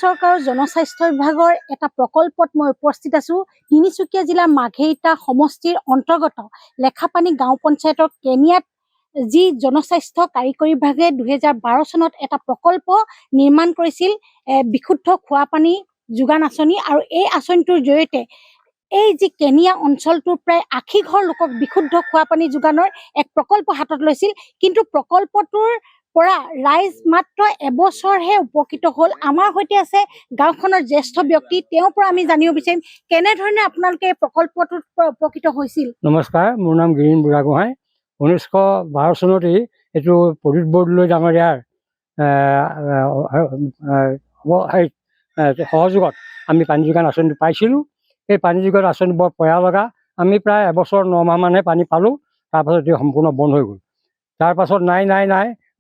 চৰকাৰৰ জনস্বাস্থ্য বিভাগৰ এটা প্ৰকল্পত মই উপস্থিত আছো। তিনিচুকীয়া জিলাৰ মাঘেৰিটা সমষ্টিৰ অন্তৰ্গত লেখাপানী গাঁও পঞ্চায়তৰ কেনিয়াত যি জনস্বাস্থ্য কাৰিকৰী বিভাগে 2012 চনত এটা প্ৰকল্প নিৰ্মাণ কৰিছিল বিশুদ্ধ খোৱা পানী যোগান আঁচনি। আৰু এই আঁচনিটোৰ জৰিয়তে এই যি কেনিয়া অঞ্চলটোৰ প্ৰায় 80 ঘৰ লোকক বিশুদ্ধ খোৱা পানী যোগানৰ এক প্ৰকল্প হাতত লৈছিল। কিন্তু প্ৰকল্পটোৰ পৰা ৰাইজ মাত্ৰ এবছৰহে উপকৃত হ'ল। আমাৰ সৈতে আছে গাঁওখনৰ জ্যেষ্ঠ ব্যক্তি, তেওঁৰ পৰা আমি জানিব বিচাৰিম কেনেধৰণে আপোনালোকে এই প্ৰকল্পটোৰ পৰা উপকৃত হৈছিল। নমস্কাৰ, মোৰ নাম গিৰীন বুঢ়াগোহাঁই। 1912 চনতেই এইটো প্ৰদীপ বৰদলৈ ডাঙৰ ইয়াৰ সহযোগত আমি পানী যোগান আঁচনিটো পাইছিলোঁ। এই পানী যোগান আঁচনি বৰ পয়া লগা। আমি প্ৰায় এবছৰ 9 মাহমানহে পানী পালোঁ, তাৰপাছত এইটো সম্পূৰ্ণ বন্ধ হৈ গ'ল। তাৰপাছত নাই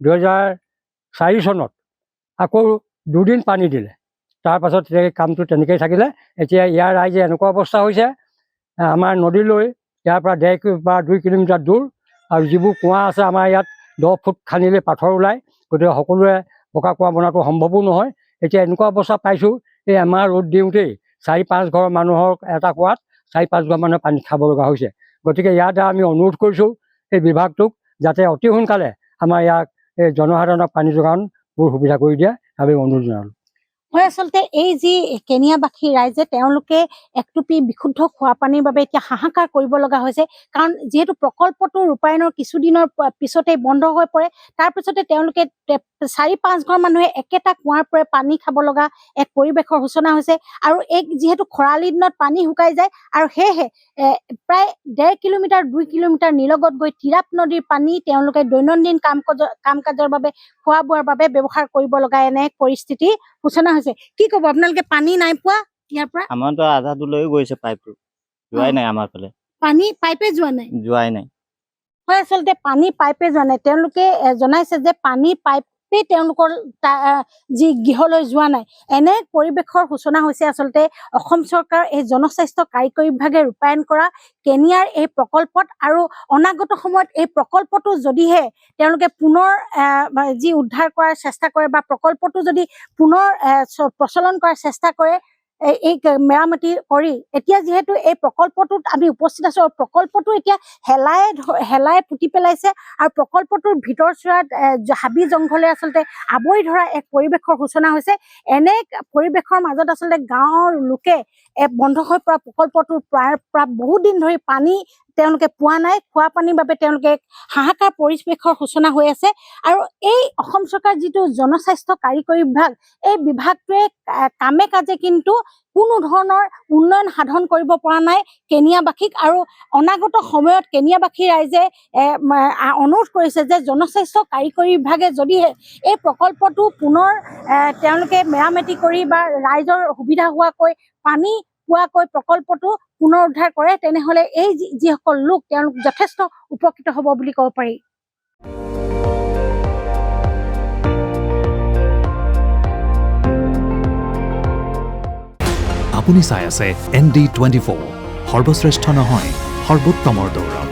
2004 চনত আকৌ 2 দিন পানী দিলে। তাৰপাছত কামটো তেনেকৈয়ে থাকিলে। এতিয়া ইয়াৰ ৰাইজে এনেকুৱা অৱস্থা হৈছে, আমাৰ নদীলৈ ইয়াৰ পৰা 1.5 বা 2 কিলোমিটাৰ দূৰ, আৰু যিবোৰ কুঁৱা আছে আমাৰ ইয়াত 10 ফুট খান্দিলে পাথৰ ওলায়। গতিকে সকলোৱে পকা কুঁৱা বনোৱাটো সম্ভৱো নহয়। এতিয়া এনেকুৱা অৱস্থা পাইছোঁ, এই আমাৰ ৰ'দ দিওঁতেই 4-5 ঘৰ মানুহৰ এটা কুঁৱাত 4-5 ঘৰ মানুহে পানী খাব লগা হৈছে। গতিকে ইয়াৰ দ্বাৰা আমি অনুৰোধ কৰিছোঁ এই বিভাগটোক যাতে অতি সোনকালে আমাৰ ইয়াক এই জনসাধাৰণক পানী যোগানবোৰ সুবিধা কৰি দিয়ে, আমি অনুৰোধ জনালোঁ। হয়, আচলতে এই যি কেনিয়াবাসী ৰাইজে তেওঁলোকে একটুপি বিশুদ্ধ খোৱা পানীৰ বাবে এতিয়া হাহাকাৰ কৰিব লগা হৈছে। কাৰণ যিহেতু প্ৰকল্পটো ৰূপায়ণৰ কিছুদিনৰ পিছতেই বন্ধ হৈ পৰে, তাৰপিছতে তেওঁলোকে 4-5 ঘৰ মানুহে একেটা কুঁৱাৰ পৰা পানী খাব লগা এক পৰিৱেশৰ সূচনা হৈছে। আৰু যিহেতু খৰালি দিনত পানী শুকাই যায়, আৰু সেয়েহে প্ৰায় 1.5 কিলোমিটাৰ 2 কিলোমিটাৰ নিলগত গৈ তিৰাপ নদীৰ পানী তেওঁলোকে দৈনন্দিন কাম কাজৰ বাবে খোৱা বোৱাৰ বাবে ব্যৱহাৰ কৰিব লগা এনে পৰিস্থিতি সূচনা হৈছে। কি ক'ব, আপোনালোকে পানী নাই পোৱা ইয়াৰ পৰা? আমাৰতো আধা দূৰলৈও গৈছে পাইপটো, যোৱাই নাই আমাৰ ফালে। পানী পাইপে যোৱাই নাই। হয়, আচলতে পানী পাইপে যোৱা নাই। তেওঁলোকে জনাইছে যে পানী পাইপে তেওঁলোকৰ যি গৃহলৈ যোৱা নাই। এনে পৰিৱেশৰ সূচনা হৈছে আচলতে অসম চৰকাৰৰ এই জনস্বাস্থ্য কাৰিকৰী বিভাগে ৰূপায়ণ কৰা কেনিয়াৰ এই প্ৰকল্পত। আৰু অনাগত সময়ত এই প্ৰকল্পটো যদিহে তেওঁলোকে পুনৰ যি উদ্ধাৰ কৰাৰ চেষ্টা কৰে বা প্ৰকল্পটো যদি পুনৰ প্ৰচলন কৰাৰ চেষ্টা কৰে, এই মেৰামতি কৰি, এতিয়া যিহেতু এই প্ৰকল্পটোত আমি উপস্থিত আছো, প্ৰকল্পটো এতিয়া হেলাই পুতি পেলাইছে। আৰু প্ৰকল্পটোৰ ভিতৰ চোৱাত হাবি জংঘলে আচলতে আৱৰি ধৰা এক পৰিৱেশৰ সূচনা হৈছে। এনে পৰিৱেশৰ মাজত আচলতে গাঁৱৰ লোকে বন্ধ হৈ পৰা প্ৰকল্পটোৰ প্ৰায় বহু দিন ধৰি পানী তেওঁলোকে পোৱা নাই। খোৱা পানীৰ বাবে তেওঁলোকে হাহাকাৰ পৰিৱেশৰ সূচনা হৈ আছে। আৰু এই অসম চৰকাৰ যিটো জনস্বাস্থ্য কাৰিকৰী বিভাগ, এই বিভাগটোৱে কামে কাজে কিন্তু কোনো ধৰণৰ উন্নয়ন সাধন কৰিব পৰা নাই কেনিয়াবাসীক। আৰু অনাগত সময়ত কেনিয়াবাসী ৰাইজে অনুৰোধ কৰিছে যে জনস্বাস্থ্য কাৰিকৰী বিভাগে যদিহে এই প্ৰকল্পটো পুনৰ তেওঁলোকে মেৰামতি কৰি বা ৰাইজৰ সুবিধা হোৱাকৈ পানী পোৱাকৈ প্ৰকল্পটো পুনৰ উদ্ধাৰ কৰে, তেনেহ'লে এই যিসকল লোক তেওঁলোক যথেষ্ট উপকৃত হ'ব বুলি ক'ব পাৰি। আপুনি চাই আছে ND24, সৰ্বশ্ৰেষ্ঠ নহয় সৰ্বোত্তমৰ দৌৰ।